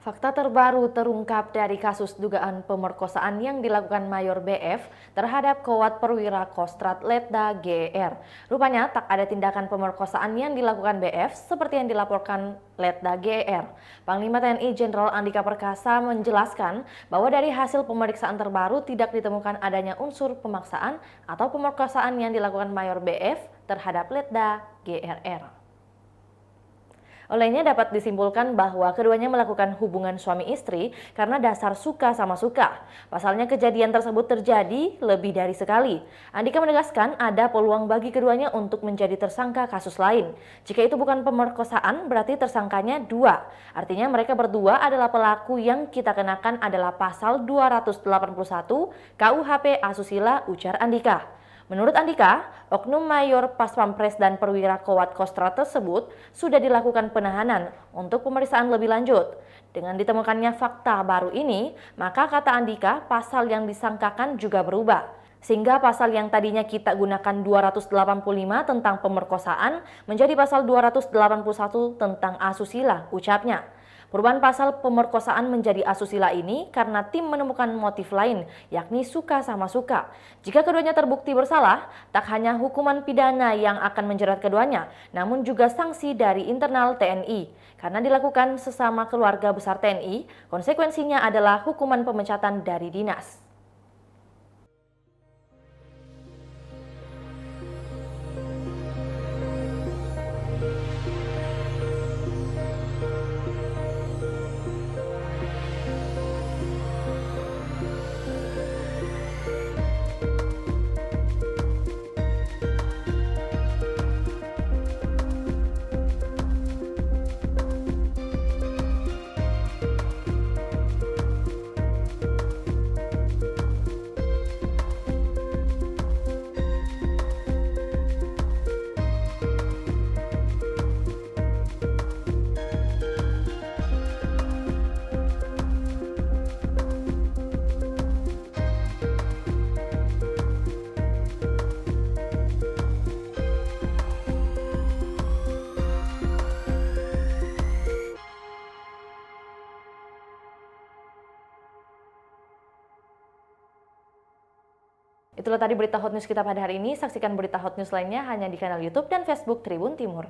Fakta terbaru terungkap dari kasus dugaan pemerkosaan yang dilakukan Mayor BF terhadap Kowat Perwira Kostrat Letda GR. Rupanya tak ada tindakan pemerkosaan yang dilakukan BF seperti yang dilaporkan Letda GR. Panglima TNI Jenderal Andika Perkasa menjelaskan bahwa dari hasil pemeriksaan terbaru tidak ditemukan adanya unsur pemaksaan atau pemerkosaan yang dilakukan Mayor BF terhadap Letda GRR. Olehnya dapat disimpulkan bahwa keduanya melakukan hubungan suami istri karena dasar suka sama suka. Pasalnya kejadian tersebut terjadi lebih dari sekali. Andika menegaskan ada peluang bagi keduanya untuk menjadi tersangka kasus lain. Jika itu bukan pemerkosaan, berarti tersangkanya dua. Artinya mereka berdua adalah pelaku yang kita kenakan adalah pasal 281 KUHP Asusila, ujar Andika. Menurut Andika, oknum Mayor Paspampres dan Perwira Kowat Kostrat tersebut sudah dilakukan penahanan untuk pemeriksaan lebih lanjut. Dengan ditemukannya fakta baru ini, maka kata Andika, pasal yang disangkakan juga berubah. Sehingga pasal yang tadinya kita gunakan 285 tentang pemerkosaan menjadi pasal 281 tentang asusila, ucapnya. Perubahan pasal pemerkosaan menjadi asusila ini karena tim menemukan motif lain, yakni suka sama suka. Jika keduanya terbukti bersalah, tak hanya hukuman pidana yang akan menjerat keduanya, namun juga sanksi dari internal TNI. Karena dilakukan sesama keluarga besar TNI, konsekuensinya adalah hukuman pemecatan dari dinas. Itulah tadi berita hot news kita pada hari ini. Saksikan berita hot news lainnya hanya di kanal YouTube dan Facebook Tribun Timur.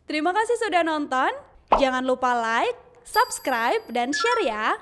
Terima kasih sudah nonton. Jangan lupa like, subscribe, dan share ya.